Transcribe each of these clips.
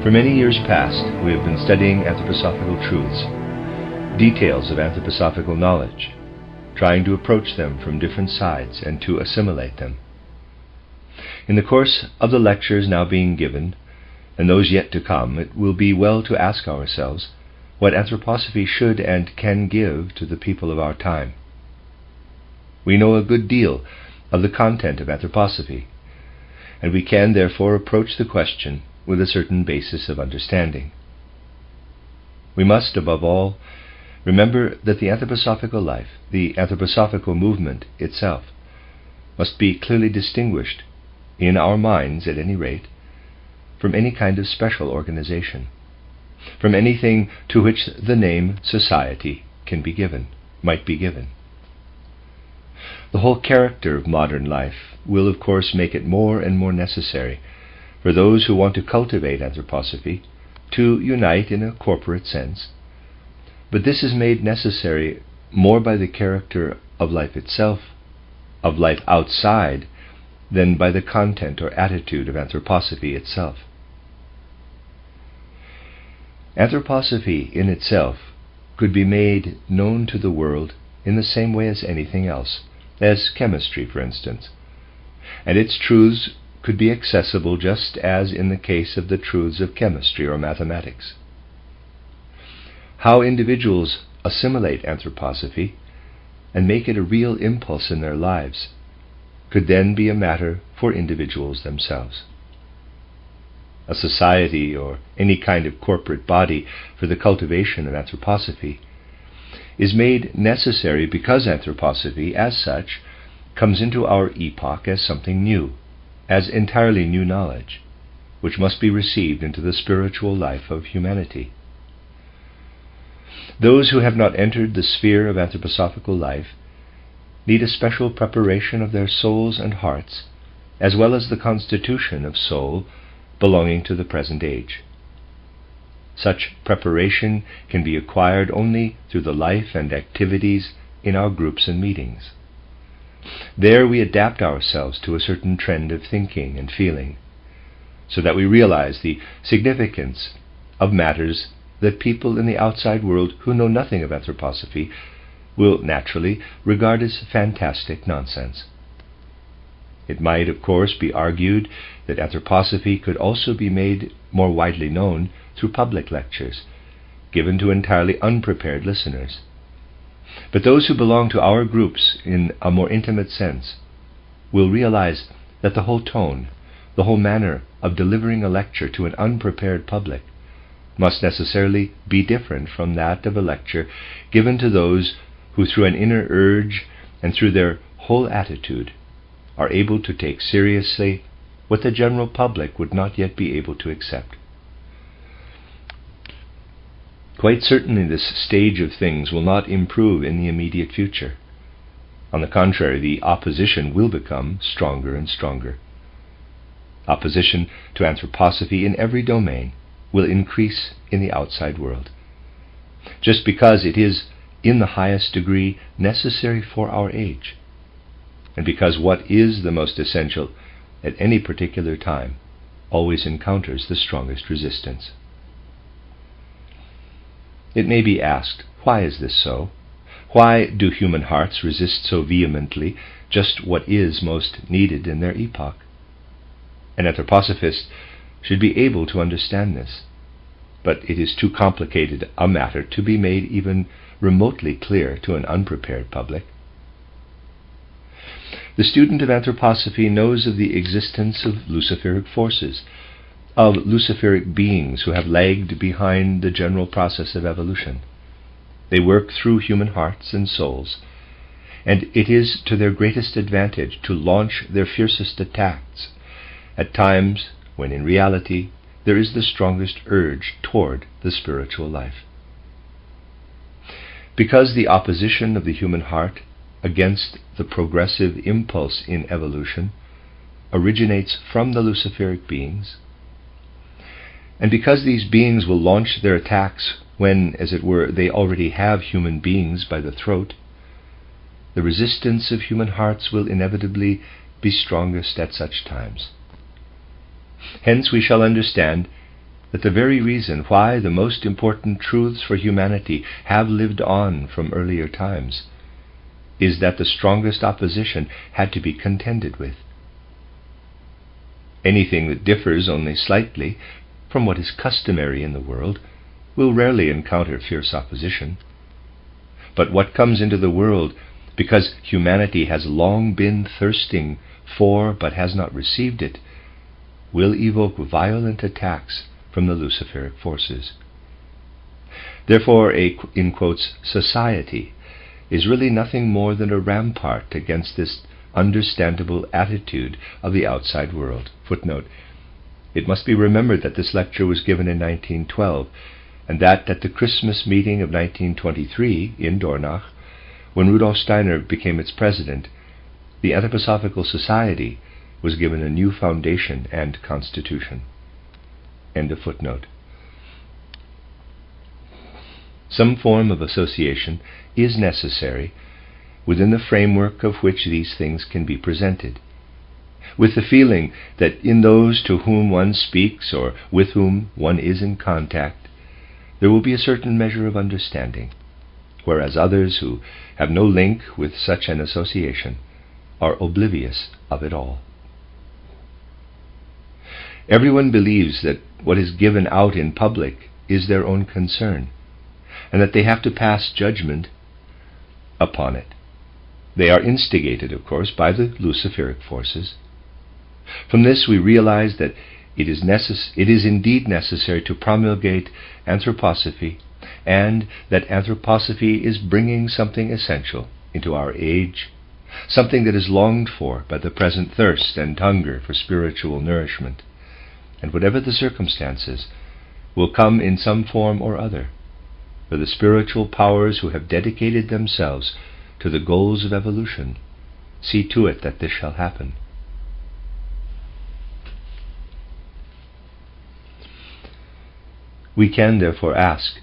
For many years past, we have been studying anthroposophical truths, details of anthroposophical knowledge, trying to approach them from different sides and to assimilate them. In the course of the lectures now being given, and those yet to come, it will be well to ask ourselves what anthroposophy should and can give to the people of our time. We know a good deal of the content of anthroposophy, and we can therefore approach the question with a certain basis of understanding. We must, above all, remember that the anthroposophical life, the anthroposophical movement itself, must be clearly distinguished, in our minds at any rate, from any kind of special organization, from anything to which the name society might be given. The whole character of modern life will, of course, make it more and more necessary for those who want to cultivate anthroposophy to unite in a corporate sense. But this is made necessary more by the character of life itself, of life outside, than by the content or attitude of anthroposophy itself. Anthroposophy in itself could be made known to the world in the same way as anything else, as chemistry, for instance, and its truths could be accessible just as in the case of the truths of chemistry or mathematics. How individuals assimilate anthroposophy and make it a real impulse in their lives could then be a matter for individuals themselves. A society or any kind of corporate body for the cultivation of anthroposophy is made necessary because anthroposophy, as such, comes into our epoch as something new, as entirely new knowledge, which must be received into the spiritual life of humanity. Those who have not entered the sphere of anthroposophical life need a special preparation of their souls and hearts, as well as the constitution of soul belonging to the present age. Such preparation can be acquired only through the life and activities in our groups and meetings. There we adapt ourselves to a certain trend of thinking and feeling, so that we realize the significance of matters that people in the outside world who know nothing of anthroposophy will naturally regard as fantastic nonsense. It might, of course, be argued that anthroposophy could also be made more widely known through public lectures, given to entirely unprepared listeners. But those who belong to our groups in a more intimate sense will realize that the whole tone, the whole manner of delivering a lecture to an unprepared public must necessarily be different from that of a lecture given to those who, through an inner urge and through their whole attitude, are able to take seriously what the general public would not yet be able to accept. Quite certainly this stage of things will not improve in the immediate future. On the contrary, the opposition will become stronger and stronger. Opposition to anthroposophy in every domain will increase in the outside world, just because it is in the highest degree necessary for our age, and because what is the most essential at any particular time always encounters the strongest resistance. It may be asked, why is this so? Why do human hearts resist so vehemently just what is most needed in their epoch? An anthroposophist should be able to understand this, but it is too complicated a matter to be made even remotely clear to an unprepared public. The student of anthroposophy knows of the existence of luciferic forces, of luciferic beings who have lagged behind the general process of evolution. They work through human hearts and souls, and it is to their greatest advantage to launch their fiercest attacks at times when in reality there is the strongest urge toward the spiritual life. Because the opposition of the human heart against the progressive impulse in evolution originates from the luciferic beings, and because these beings will launch their attacks when, as it were, they already have human beings by the throat, the resistance of human hearts will inevitably be strongest at such times. Hence we shall understand that the very reason why the most important truths for humanity have lived on from earlier times is that the strongest opposition had to be contended with. Anything that differs only slightly from what is customary in the world will rarely encounter fierce opposition. But what comes into the world because humanity has long been thirsting for but has not received it will evoke violent attacks from the Luciferic forces. Therefore, a, in quotes, society is really nothing more than a rampart against this understandable attitude of the outside world. Footnote: it must be remembered that this lecture was given in 1912, and that at the Christmas meeting of 1923 in Dornach, when Rudolf Steiner became its president, the Anthroposophical Society was given a new foundation and constitution. End of footnote. Some form of association is necessary within the framework of which these things can be presented, with the feeling that in those to whom one speaks or with whom one is in contact, there will be a certain measure of understanding, whereas others who have no link with such an association are oblivious of it all. Everyone believes that what is given out in public is their own concern, and that they have to pass judgment upon it. They are instigated, of course, by the Luciferic forces. From this we realize that it is indeed necessary to promulgate anthroposophy, and that anthroposophy is bringing something essential into our age, something that is longed for by the present thirst and hunger for spiritual nourishment, and whatever the circumstances, will come in some form or other, for the spiritual powers who have dedicated themselves to the goals of evolution see to it that this shall happen. We can therefore ask,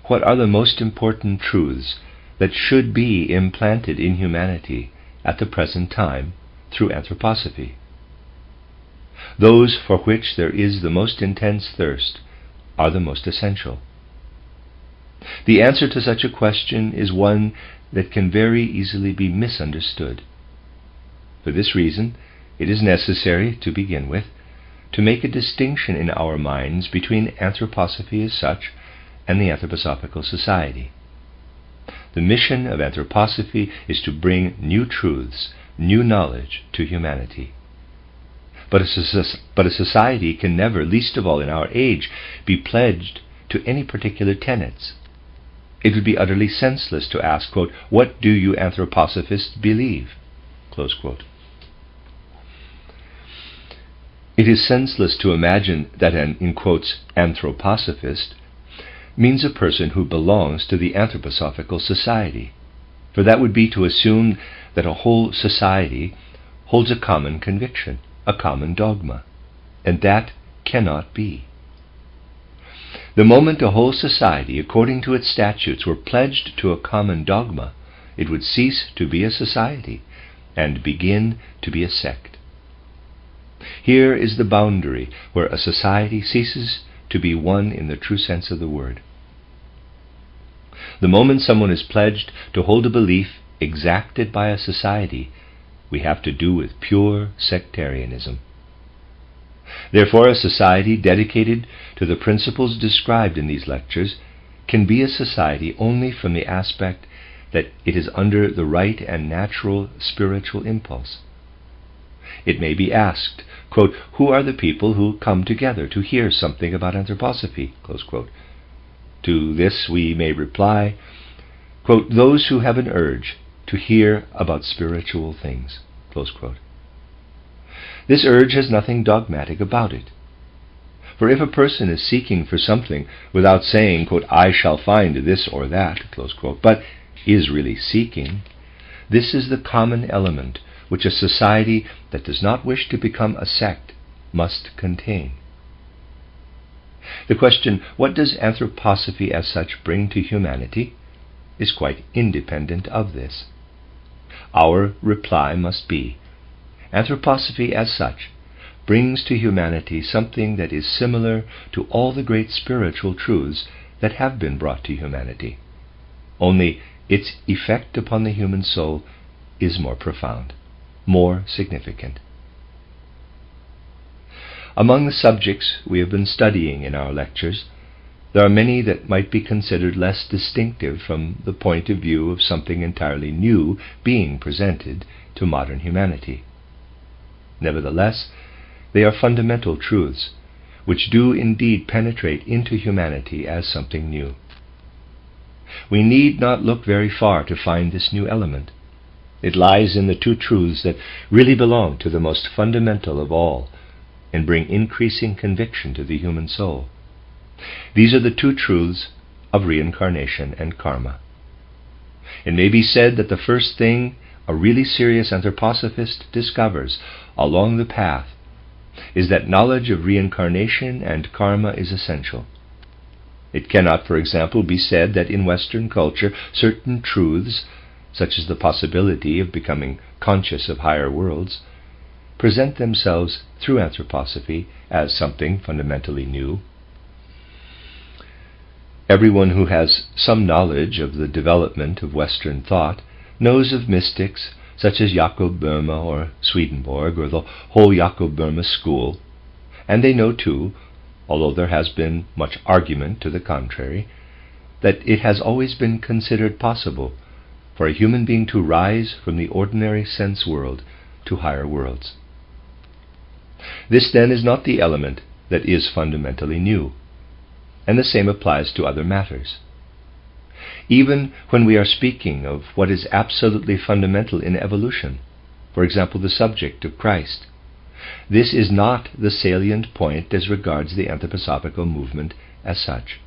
what are the most important truths that should be implanted in humanity at the present time through anthroposophy? Those for which there is the most intense thirst are the most essential. The answer to such a question is one that can very easily be misunderstood. For this reason, it is necessary, to begin with, to make a distinction in our minds between anthroposophy as such and the Anthroposophical Society. The mission of anthroposophy is to bring new truths, new knowledge to humanity. But a society can never, least of all in our age, be pledged to any particular tenets. It would be utterly senseless to ask, quote, "What do you anthroposophists believe?" Close quote. It is senseless to imagine that an, in quotes, anthroposophist means a person who belongs to the Anthroposophical Society, for that would be to assume that a whole society holds a common conviction, a common dogma, and that cannot be. The moment a whole society, according to its statutes, were pledged to a common dogma, it would cease to be a society and begin to be a sect. Here is the boundary where a society ceases to be one in the true sense of the word. The moment someone is pledged to hold a belief exacted by a society, we have to do with pure sectarianism. Therefore, a society dedicated to the principles described in these lectures can be a society only from the aspect that it is under the right and natural spiritual impulse. It may be asked, quote, "Who are the people who come together to hear something about anthroposophy?" Close quote. To this we may reply, quote, "Those who have an urge to hear about spiritual things." Close quote. This urge has nothing dogmatic about it. For if a person is seeking for something without saying, quote, "I shall find this or that," close quote, but is really seeking, this is the common element which a society that does not wish to become a sect must contain. The question, what does anthroposophy as such bring to humanity, is quite independent of this. Our reply must be, anthroposophy as such brings to humanity something that is similar to all the great spiritual truths that have been brought to humanity, only its effect upon the human soul is more profound, more significant. Among the subjects we have been studying in our lectures, there are many that might be considered less distinctive from the point of view of something entirely new being presented to modern humanity. Nevertheless, they are fundamental truths, which do indeed penetrate into humanity as something new. We need not look very far to find this new element. It lies in the two truths that really belong to the most fundamental of all, and bring increasing conviction to the human soul. These are the two truths of reincarnation and karma. It may be said that the first thing a really serious anthroposophist discovers along the path is that knowledge of reincarnation and karma is essential. It cannot, for example, be said that in Western culture certain truths, such as the possibility of becoming conscious of higher worlds, present themselves through anthroposophy as something fundamentally new. Everyone who has some knowledge of the development of Western thought knows of mystics such as Jakob Böhme or Swedenborg or the whole Jakob Böhme school, and they know too, although there has been much argument to the contrary, that it has always been considered possible for a human being to rise from the ordinary sense world to higher worlds. This then is not the element that is fundamentally new, and the same applies to other matters. Even when we are speaking of what is absolutely fundamental in evolution, for example the subject of Christ, this is not the salient point as regards the anthroposophical movement as such.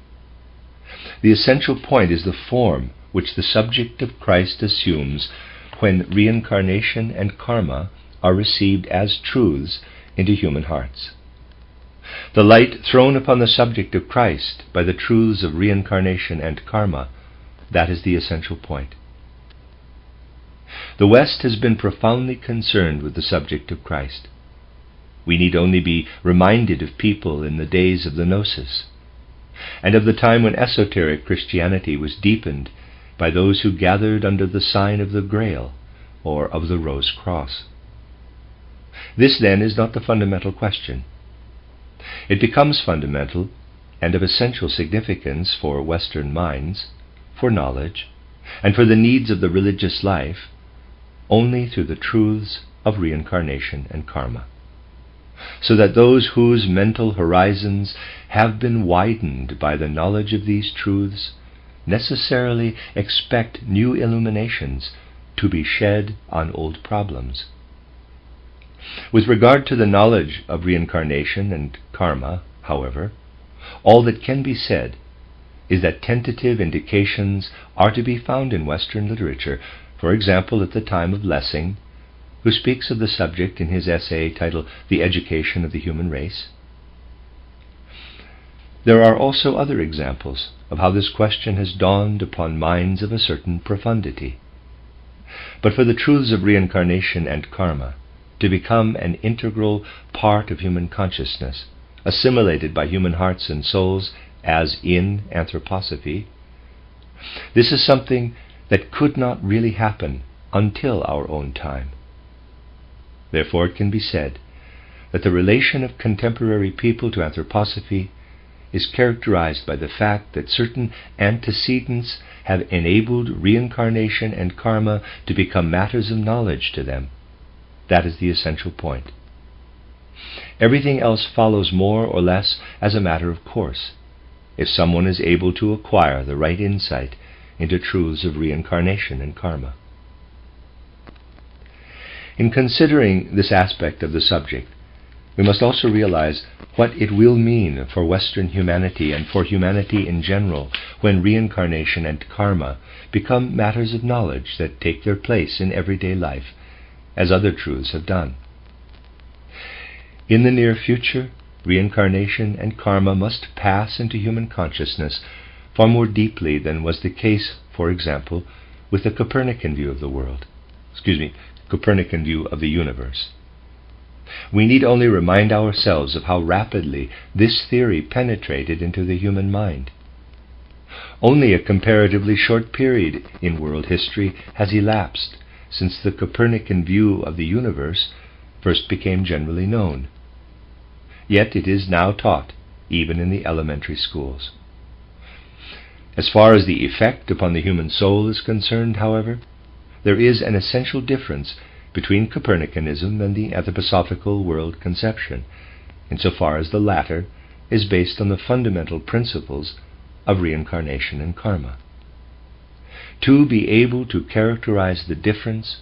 The essential point is the form which the subject of Christ assumes when reincarnation and karma are received as truths into human hearts. The light thrown upon the subject of Christ by the truths of reincarnation and karma, that is the essential point. The West has been profoundly concerned with the subject of Christ. We need only be reminded of people in the days of the Gnosis, and of the time when esoteric Christianity was deepened by those who gathered under the sign of the Grail or of the Rose Cross. This, then, is not the fundamental question. It becomes fundamental and of essential significance for Western minds, for knowledge, and for the needs of the religious life only through the truths of reincarnation and karma, so that those whose mental horizons have been widened by the knowledge of these truths necessarily expect new illuminations to be shed on old problems. With regard to the knowledge of reincarnation and karma, however, all that can be said is that tentative indications are to be found in Western literature, for example at the time of Lessing, who speaks of the subject in his essay titled The Education of the Human Race. There are also other examples of how this question has dawned upon minds of a certain profundity. But for the truths of reincarnation and karma to become an integral part of human consciousness, assimilated by human hearts and souls as in anthroposophy, this is something that could not really happen until our own time. Therefore it can be said that the relation of contemporary people to anthroposophy is characterized by the fact that certain antecedents have enabled reincarnation and karma to become matters of knowledge to them. That is the essential point. Everything else follows more or less as a matter of course, if someone is able to acquire the right insight into truths of reincarnation and karma. In considering this aspect of the subject, we must also realize what it will mean for Western humanity and for humanity in general when reincarnation and karma become matters of knowledge that take their place in everyday life, as other truths have done. In the near future, reincarnation and karma must pass into human consciousness far more deeply than was the case, for example, with the Copernican view of the world. Copernican view of the universe. We need only remind ourselves of how rapidly this theory penetrated into the human mind. Only a comparatively short period in world history has elapsed since the Copernican view of the universe first became generally known. Yet it is now taught, even in the elementary schools. As far as the effect upon the human soul is concerned, however, there is an essential difference between Copernicanism and the Anthroposophical world conception, insofar as the latter is based on the fundamental principles of reincarnation and karma. To be able to characterize the difference,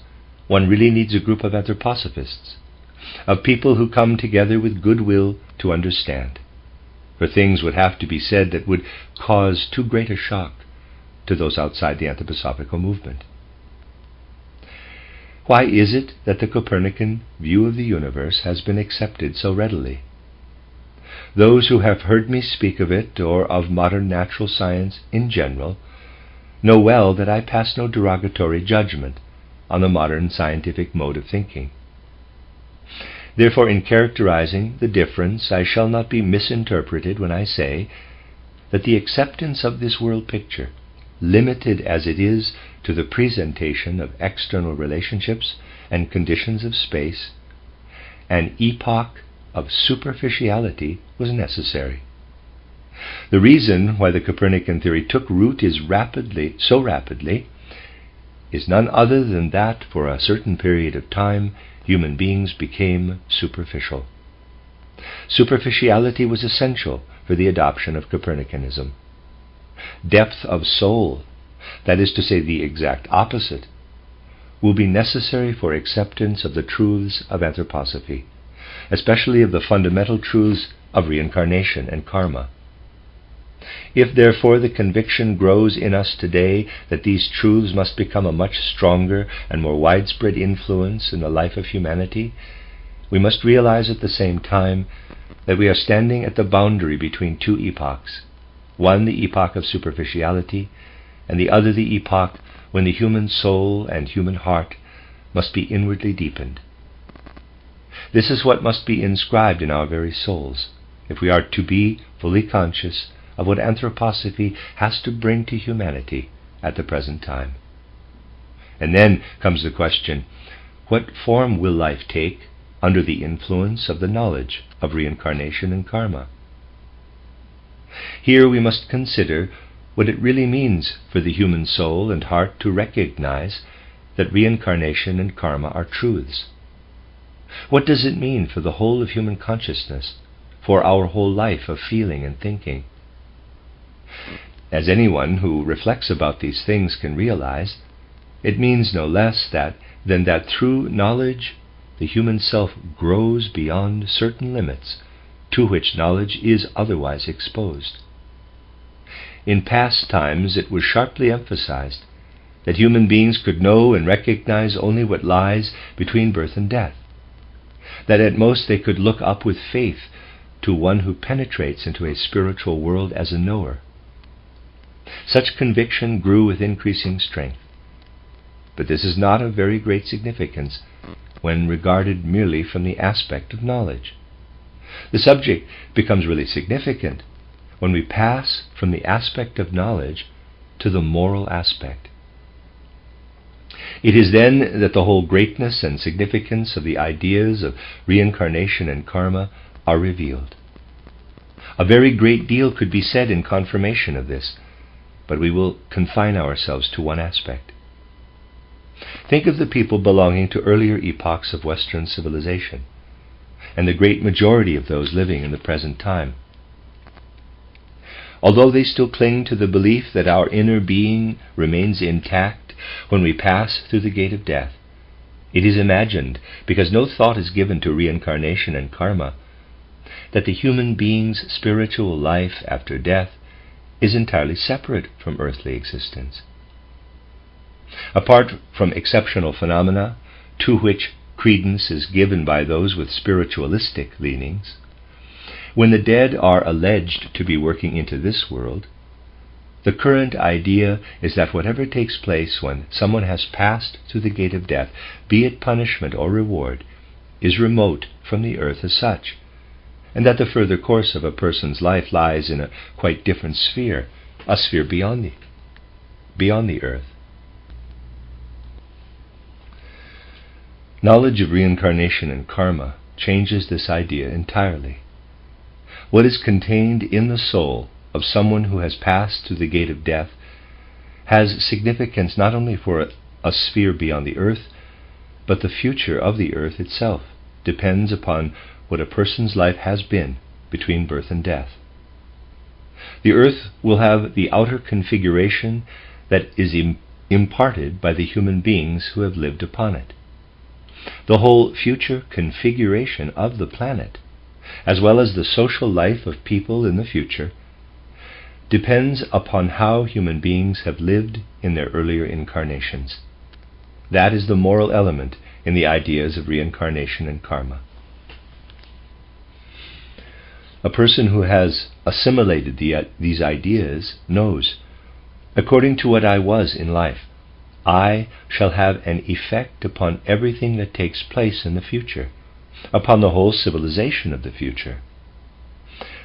one really needs a group of anthroposophists, of people who come together with goodwill to understand, for things would have to be said that would cause too great a shock to those outside the anthroposophical movement. Why is it that the Copernican view of the universe has been accepted so readily? Those who have heard me speak of it, or of modern natural science in general, know well that I pass no derogatory judgment on the modern scientific mode of thinking. Therefore, in characterizing the difference, I shall not be misinterpreted when I say that the acceptance of this world picture, limited as it is to the presentation of external relationships and conditions of space, an epoch of superficiality was necessary. The reason why the Copernican theory took root so rapidly, is none other than that for a certain period of time human beings became superficial. Superficiality was essential for the adoption of Copernicanism. Depth of soul, that is to say the exact opposite, will be necessary for acceptance of the truths of anthroposophy, especially of the fundamental truths of reincarnation and karma. If therefore the conviction grows in us today that these truths must become a much stronger and more widespread influence in the life of humanity, we must realize at the same time that we are standing at the boundary between two epochs, one the epoch of superficiality, and the other the epoch when the human soul and human heart must be inwardly deepened. This is what must be inscribed in our very souls, if we are to be fully conscious of what anthroposophy has to bring to humanity at the present time. And then comes the question, what form will life take under the influence of the knowledge of reincarnation and karma? Here we must consider what it really means for the human soul and heart to recognize that reincarnation and karma are truths. What does it mean for the whole of human consciousness, for our whole life of feeling and thinking? As anyone who reflects about these things can realize, it means no less than that through knowledge the human self grows beyond certain limits to which knowledge is otherwise exposed. In past times it was sharply emphasized that human beings could know and recognize only what lies between birth and death, that at most they could look up with faith to one who penetrates into a spiritual world as a knower. Such conviction grew with increasing strength, but this is not of very great significance when regarded merely from the aspect of knowledge. The subject becomes really significant when we pass from the aspect of knowledge to the moral aspect. It is then that the whole greatness and significance of the ideas of reincarnation and karma are revealed. A very great deal could be said in confirmation of this, but we will confine ourselves to one aspect. Think of the people belonging to earlier epochs of Western civilization, and the great majority of those living in the present time. Although they still cling to the belief that our inner being remains intact when we pass through the gate of death, it is imagined, because no thought is given to reincarnation and karma, that the human being's spiritual life after death is entirely separate from earthly existence. Apart from exceptional phenomena to which credence is given by those with spiritualistic leanings, when the dead are alleged to be working into this world, the current idea is that whatever takes place when someone has passed through the gate of death, be it punishment or reward, is remote from the earth as such, and that the further course of a person's life lies in a quite different sphere, a sphere beyond the earth. Knowledge of reincarnation and karma changes this idea entirely. What is contained in the soul of someone who has passed through the gate of death has significance not only for a sphere beyond the earth, but the future of the earth itself depends upon what a person's life has been between birth and death. The earth will have the outer configuration that is imparted by the human beings who have lived upon it. The whole future configuration of the planet, as well as the social life of people in the future, depends upon how human beings have lived in their earlier incarnations. That is the moral element in the ideas of reincarnation and karma. A person who has assimilated these ideas knows, according to what I was in life, I shall have an effect upon everything that takes place in the future, upon the whole civilization of the future.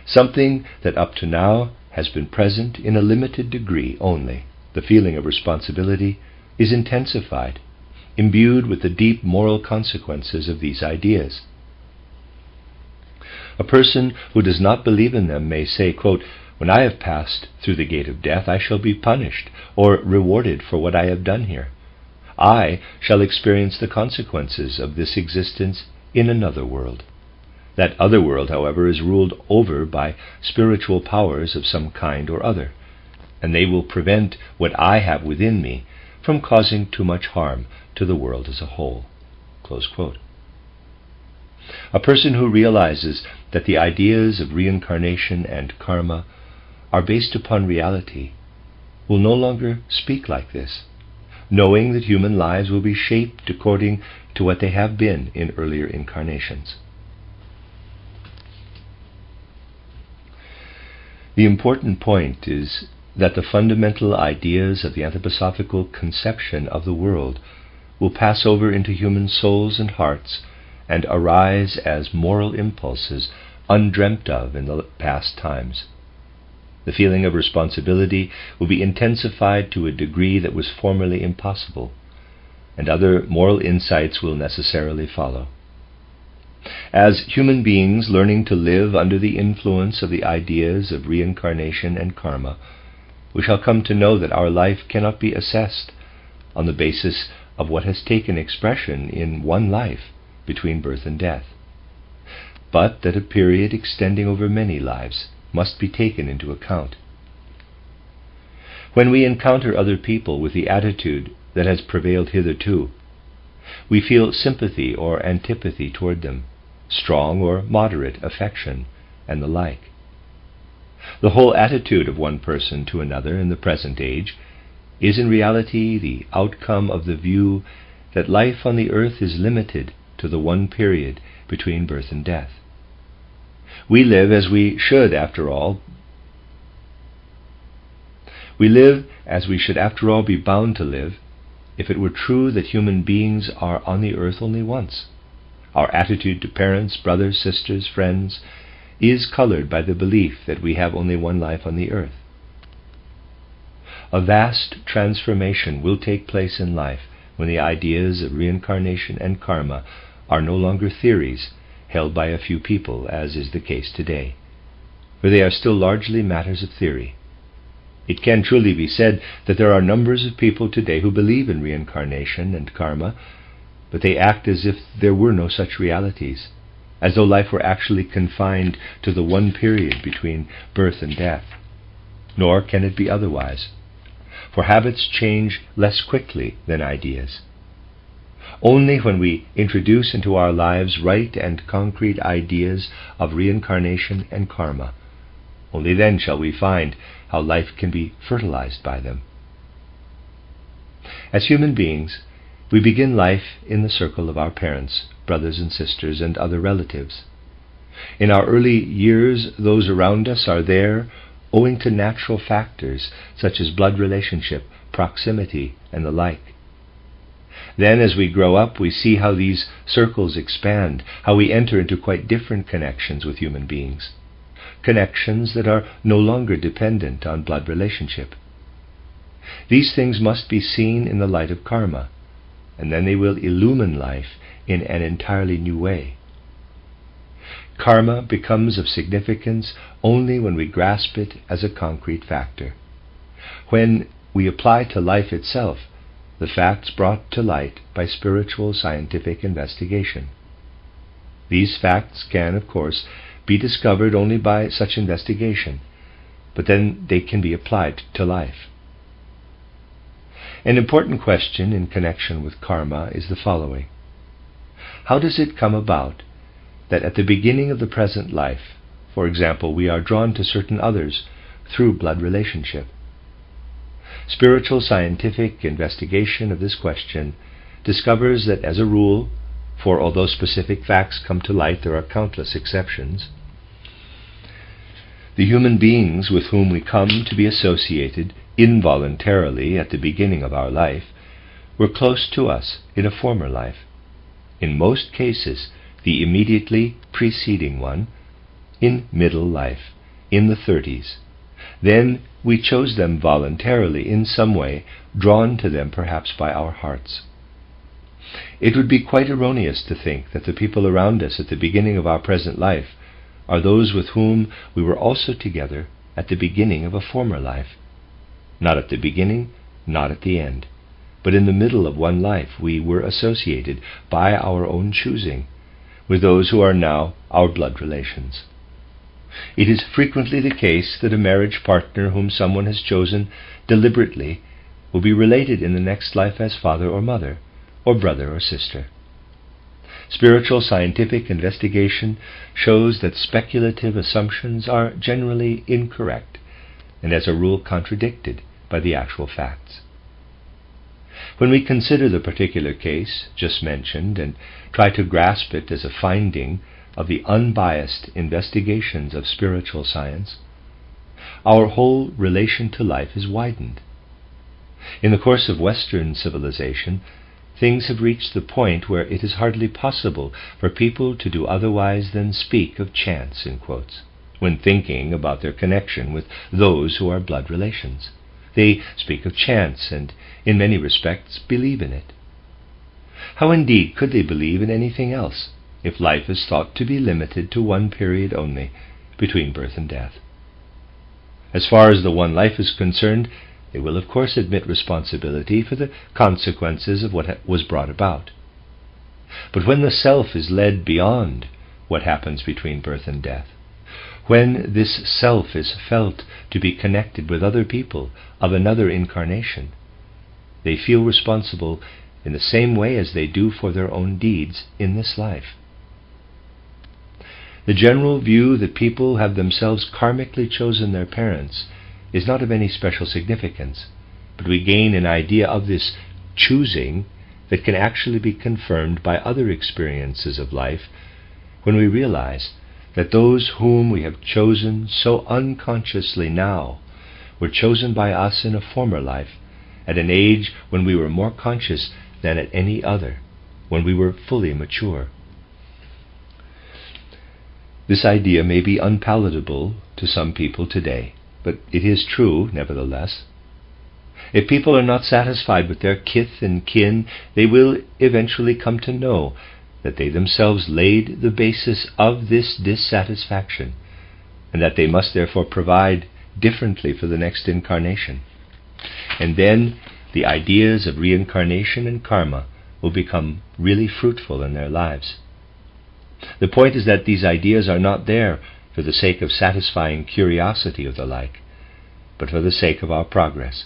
Something that up to now has been present in a limited degree only, the feeling of responsibility, is intensified, imbued with the deep moral consequences of these ideas. A person who does not believe in them may say, quote, "When I have passed through the gate of death, I shall be punished or rewarded for what I have done here. I shall experience the consequences of this existence in another world." That other world, however, is ruled over by spiritual powers of some kind or other, and they will prevent what I have within me from causing too much harm to the world as a whole. Close quote. A person who realizes that the ideas of reincarnation and karma are based upon reality will no longer speak like this, knowing that human lives will be shaped according to what they have been in earlier incarnations. The important point is that the fundamental ideas of the Anthroposophical conception of the world will pass over into human souls and hearts and arise as moral impulses undreamt of in the past times. The feeling of responsibility will be intensified to a degree that was formerly impossible, and other moral insights will necessarily follow. As human beings learning to live under the influence of the ideas of reincarnation and karma, we shall come to know that our life cannot be assessed on the basis of what has taken expression in one life between birth and death, but that a period extending over many lives must be taken into account. When we encounter other people with the attitude that has prevailed hitherto, we feel sympathy or antipathy toward them, strong or moderate affection, and the like. The whole attitude of one person to another in the present age is in reality the outcome of the view that life on the earth is limited to the one period between birth and death. We live as we should, after all. We live as we should, after all, be bound to live, if it were true that human beings are on the earth only once. Our attitude to parents, brothers, sisters, friends, is colored by the belief that we have only one life on the earth. A vast transformation will take place in life when the ideas of reincarnation and karma are no longer theories held by a few people, as is the case today, for they are still largely matters of theory. It can truly be said that there are numbers of people today who believe in reincarnation and karma, but they act as if there were no such realities, as though life were actually confined to the one period between birth and death. Nor can it be otherwise, for habits change less quickly than ideas. Only when we introduce into our lives right and concrete ideas of reincarnation and karma, only then shall we find how life can be fertilized by them. As human beings, we begin life in the circle of our parents, brothers and sisters, and other relatives. In our early years, those around us are there owing to natural factors such as blood relationship, proximity, and the like. Then, as we grow up, we see how these circles expand, how we enter into quite different connections with human beings, connections that are no longer dependent on blood relationship. These things must be seen in the light of karma, and then they will illumine life in an entirely new way. Karma becomes of significance only when we grasp it as a concrete factor, when we apply to life itself the facts brought to light by spiritual scientific investigation. These facts can, of course, be discovered only by such investigation, but then they can be applied to life. An important question in connection with karma is the following: how does it come about that at the beginning of the present life, for example, we are drawn to certain others through blood relationship? Spiritual scientific investigation of this question discovers that, as a rule, for although specific facts come to light, there are countless exceptions, the human beings with whom we come to be associated involuntarily at the beginning of our life were close to us in a former life, in most cases the immediately preceding one, in middle life, in the 30s. Then we chose them voluntarily in some way, drawn to them perhaps by our hearts. It would be quite erroneous to think that the people around us at the beginning of our present life are those with whom we were also together at the beginning of a former life. Not at the beginning, not at the end, but in the middle of one life we were associated by our own choosing with those who are now our blood relations. It is frequently the case that a marriage partner whom someone has chosen deliberately will be related in the next life as father or mother, or brother or sister. Spiritual scientific investigation shows that speculative assumptions are generally incorrect, and as a rule contradicted by the actual facts. When we consider the particular case just mentioned and try to grasp it as a finding of the unbiased investigations of spiritual science, our whole relation to life is widened. In the course of Western civilization, things have reached the point where it is hardly possible for people to do otherwise than speak of chance, in quotes, when thinking about their connection with those who are blood relations. They speak of chance and, in many respects, believe in it. How indeed could they believe in anything else, if life is thought to be limited to one period only, between birth and death? As far as the one life is concerned, they will of course admit responsibility for the consequences of what was brought about. But when the self is led beyond what happens between birth and death, when this self is felt to be connected with other people of another incarnation, they feel responsible in the same way as they do for their own deeds in this life. The general view that people have themselves karmically chosen their parents is not of any special significance, but we gain an idea of this choosing that can actually be confirmed by other experiences of life when we realize that those whom we have chosen so unconsciously now were chosen by us in a former life, at an age when we were more conscious than at any other, when we were fully mature. This idea may be unpalatable to some people today, but it is true nevertheless. If people are not satisfied with their kith and kin, they will eventually come to know that they themselves laid the basis of this dissatisfaction, and that they must therefore provide differently for the next incarnation. And then the ideas of reincarnation and karma will become really fruitful in their lives. The point is that these ideas are not there for the sake of satisfying curiosity or the like, but for the sake of our progress.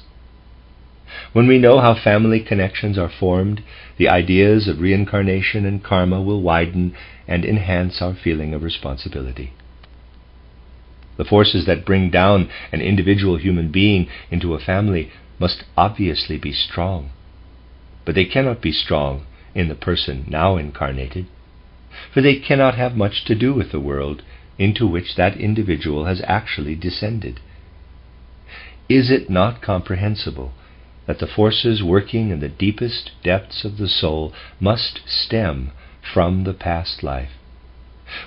When we know how family connections are formed, the ideas of reincarnation and karma will widen and enhance our feeling of responsibility. The forces that bring down an individual human being into a family must obviously be strong, but they cannot be strong in the person now incarnated, for they cannot have much to do with the world into which that individual has actually descended. Is it not comprehensible that the forces working in the deepest depths of the soul must stem from the past life,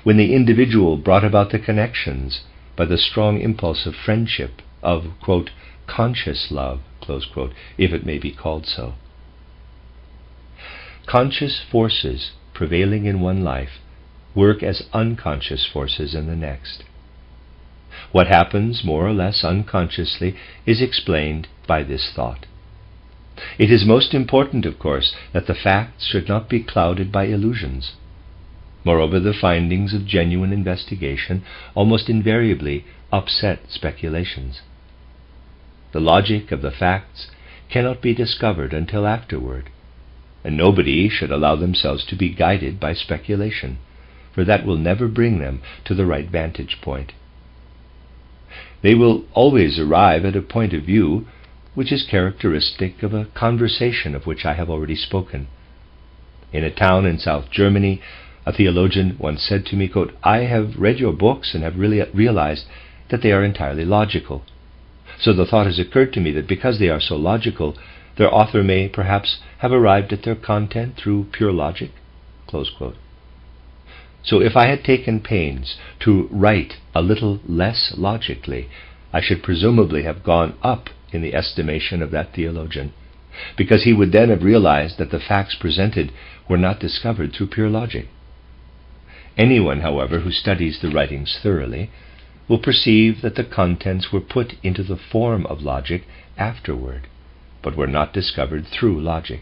when the individual brought about the connections by the strong impulse of friendship, of, quote, conscious love, close quote, if it may be called so. Conscious forces prevailing in one life work as unconscious forces in the next. What happens more or less unconsciously is explained by this thought. It is most important, of course, that the facts should not be clouded by illusions. Moreover, the findings of genuine investigation almost invariably upset speculations. The logic of the facts cannot be discovered until afterward, and nobody should allow themselves to be guided by speculation, for that will never bring them to the right vantage point. They will always arrive at a point of view which is characteristic of a conversation of which I have already spoken. In a town in South Germany, a theologian once said to me, quote, "I have read your books and have really realized that they are entirely logical. So the thought has occurred to me that because they are so logical, their author may perhaps have arrived at their content through pure logic." Close quote. So if I had taken pains to write a little less logically, I should presumably have gone up in the estimation of that theologian, because he would then have realized that the facts presented were not discovered through pure logic. Anyone, however, who studies the writings thoroughly will perceive that the contents were put into the form of logic afterward, but were not discovered through logic.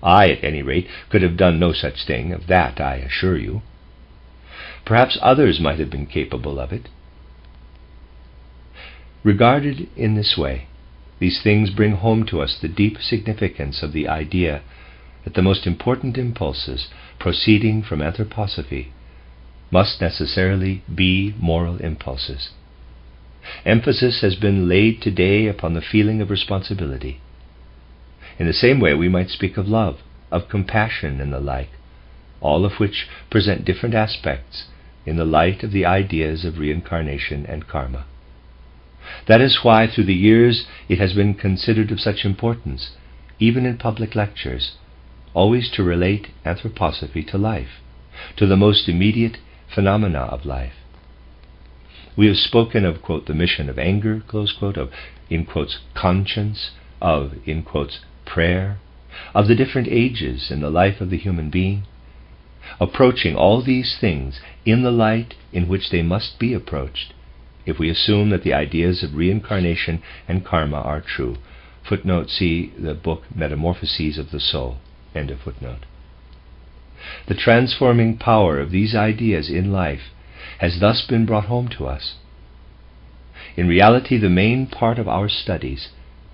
I, at any rate, could have done no such thing, of that I assure you. Perhaps others might have been capable of it. Regarded in this way, these things bring home to us the deep significance of the idea that the most important impulses proceeding from anthroposophy must necessarily be moral impulses. Emphasis has been laid today upon the feeling of responsibility. In the same way we might speak of love, of compassion, and the like, all of which present different aspects in the light of the ideas of reincarnation and karma. That is why through the years it has been considered of such importance, even in public lectures, always to relate anthroposophy to life, to the most immediate phenomena of life. We have spoken of, quote, the mission of anger, close quote, of, in quotes, conscience, of, in quotes, prayer, of the different ages in the life of the human being, approaching all these things in the light in which they must be approached, if we assume that the ideas of reincarnation and karma are true. Footnote, see the book Metamorphoses of the Soul. End of footnote. The transforming power of these ideas in life has thus been brought home to us. In reality, the main part of our studies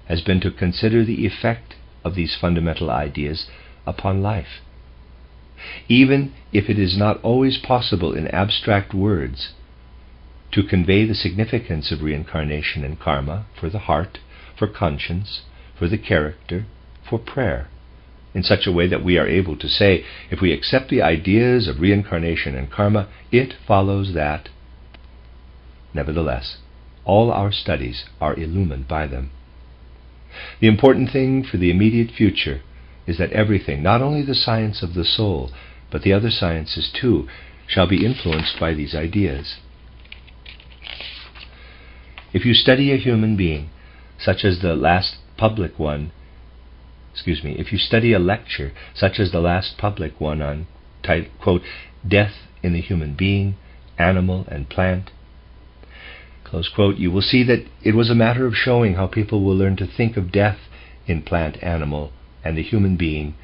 has been to consider the effect of these fundamental ideas upon life. Even if it is not always possible in abstract words to convey the significance of reincarnation and karma for the heart, for conscience, for the character, for prayer, in such a way that we are able to say, if we accept the ideas of reincarnation and karma, it follows that, nevertheless, all our studies are illumined by them. The important thing for the immediate future is that everything, not only the science of the soul, but the other sciences too, shall be influenced by these ideas. If you study a human being, such as the last public one, if you study a lecture such as the last public one on, quote, death in the human being, animal and plant, close quote, you will see that it was a matter of showing how people will learn to think of death in plant, animal, and the human being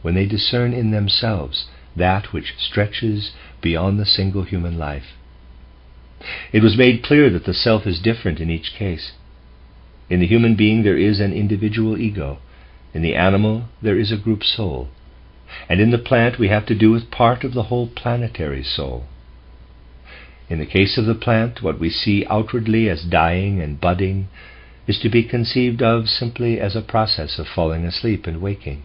when they discern in themselves that which stretches beyond the single human life. It was made clear that the self is different in each case. In the human being there is an individual ego. In the animal there is a group soul. And in the plant we have to do with part of the whole planetary soul. In the case of the plant, what we see outwardly as dying and budding is to be conceived of simply as a process of falling asleep and waking.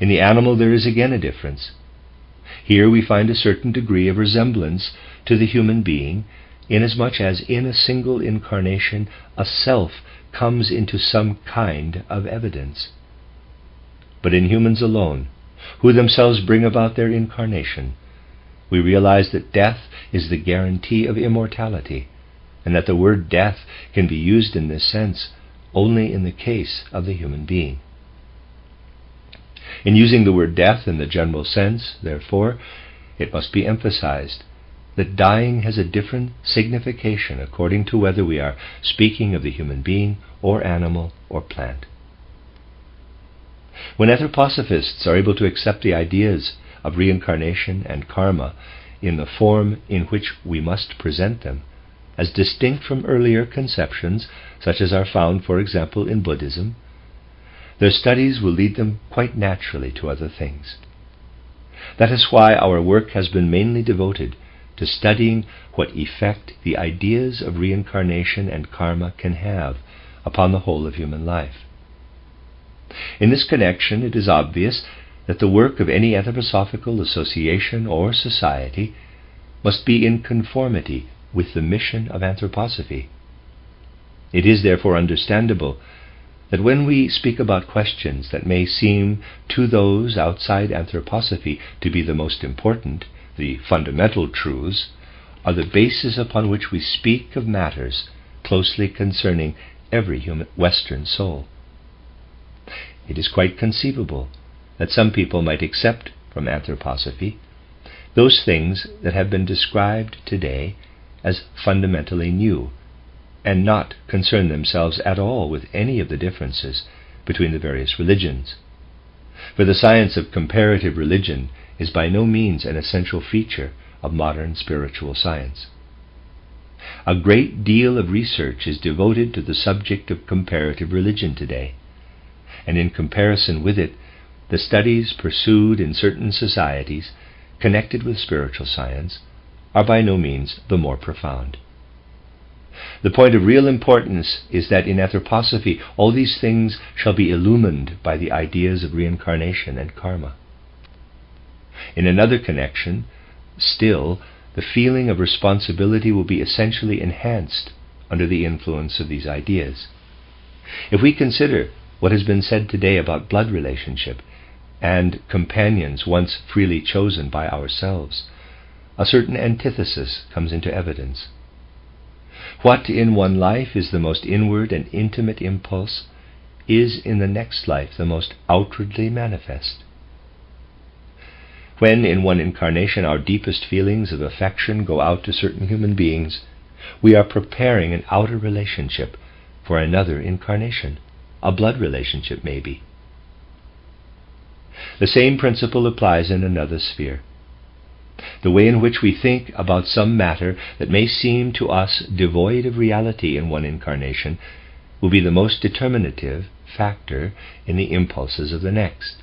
In the animal there is again a difference. Here we find a certain degree of resemblance to the human being inasmuch as in a single incarnation a self comes into some kind of evidence. But in humans alone, who themselves bring about their incarnation, we realize that death is the guarantee of immortality, and that the word death can be used in this sense only in the case of the human being. In using the word death in the general sense, therefore, it must be emphasized that dying has a different signification according to whether we are speaking of the human being or animal or plant. When anthroposophists are able to accept the ideas of reincarnation and karma in the form in which we must present them, as distinct from earlier conceptions, such as are found, for example, in Buddhism, their studies will lead them quite naturally to other things. That is why our work has been mainly devoted to studying what effect the ideas of reincarnation and karma can have upon the whole of human life. In this connection, it is obvious that the work of any anthroposophical association or society must be in conformity with the mission of anthroposophy. It is therefore understandable that when we speak about questions that may seem to those outside anthroposophy to be the most important, the fundamental truths, are the basis upon which we speak of matters closely concerning every human Western soul. It is quite conceivable that some people might accept from anthroposophy those things that have been described today as fundamentally new, and not concern themselves at all with any of the differences between the various religions. For the science of comparative religion is by no means an essential feature of modern spiritual science. A great deal of research is devoted to the subject of comparative religion today, and in comparison with it, the studies pursued in certain societies connected with spiritual science are by no means the more profound. The point of real importance is that in anthroposophy all these things shall be illumined by the ideas of reincarnation and karma. In another connection, still, the feeling of responsibility will be essentially enhanced under the influence of these ideas. If we consider what has been said today about blood relationship and companions once freely chosen by ourselves, a certain antithesis comes into evidence. What in one life is the most inward and intimate impulse is in the next life the most outwardly manifest. When in one incarnation our deepest feelings of affection go out to certain human beings, we are preparing an outer relationship for another incarnation, a blood relationship maybe. The same principle applies in another sphere. The way in which we think about some matter that may seem to us devoid of reality in one incarnation will be the most determinative factor in the impulses of the next.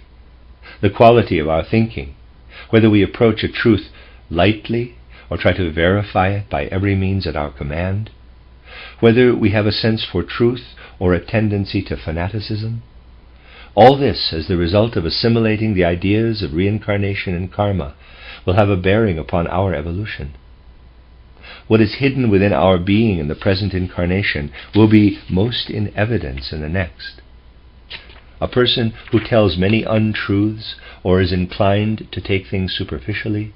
The quality of our thinking, whether we approach a truth lightly or try to verify it by every means at our command, whether we have a sense for truth or a tendency to fanaticism, all this, as the result of assimilating the ideas of reincarnation and karma, will have a bearing upon our evolution. What is hidden within our being in the present incarnation will be most in evidence in the next. A person who tells many untruths or is inclined to take things superficially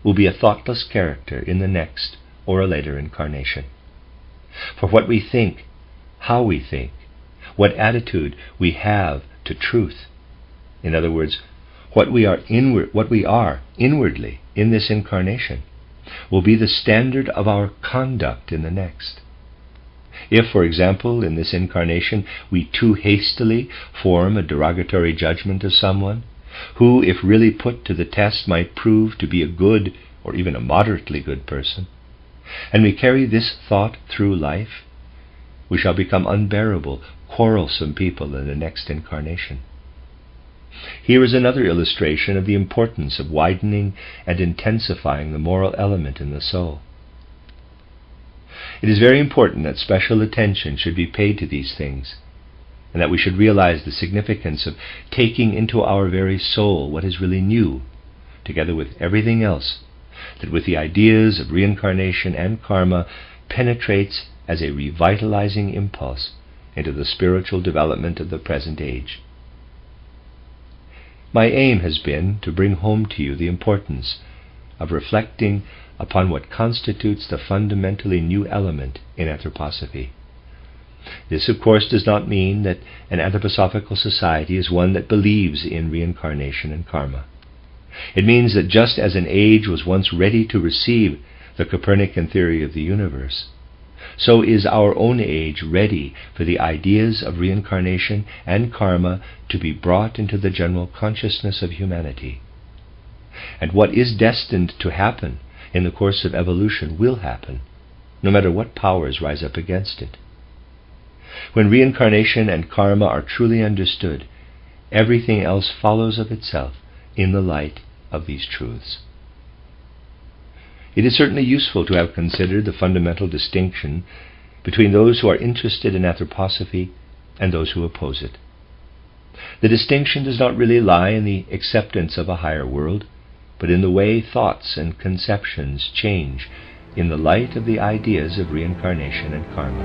will be a thoughtless character in the next or a later incarnation. For what we think, how we think, what attitude we have to truth, in other words, what we are inwardly in this incarnation, will be the standard of our conduct in the next. If, for example, in this incarnation we too hastily form a derogatory judgment of someone, who, if really put to the test, might prove to be a good or even a moderately good person, and we carry this thought through life, we shall become unbearable, quarrelsome people in the next incarnation. Here is another illustration of the importance of widening and intensifying the moral element in the soul. It is very important that special attention should be paid to these things, and that we should realize the significance of taking into our very soul what is really new, together with everything else, that with the ideas of reincarnation and karma penetrates as a revitalizing impulse into the spiritual development of the present age. My aim has been to bring home to you the importance of reflecting upon what constitutes the fundamentally new element in anthroposophy. This, of course, does not mean that an anthroposophical society is one that believes in reincarnation and karma. It means that just as an age was once ready to receive the Copernican theory of the universe, so is our own age ready for the ideas of reincarnation and karma to be brought into the general consciousness of humanity. And what is destined to happen in the course of evolution will happen, no matter what powers rise up against it. When reincarnation and karma are truly understood, everything else follows of itself in the light of these truths. It is certainly useful to have considered the fundamental distinction between those who are interested in anthroposophy and those who oppose it. The distinction does not really lie in the acceptance of a higher world, but in the way thoughts and conceptions change in the light of the ideas of reincarnation and karma.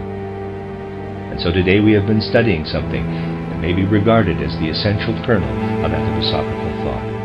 And so today we have been studying something that may be regarded as the essential kernel of anthroposophical thought.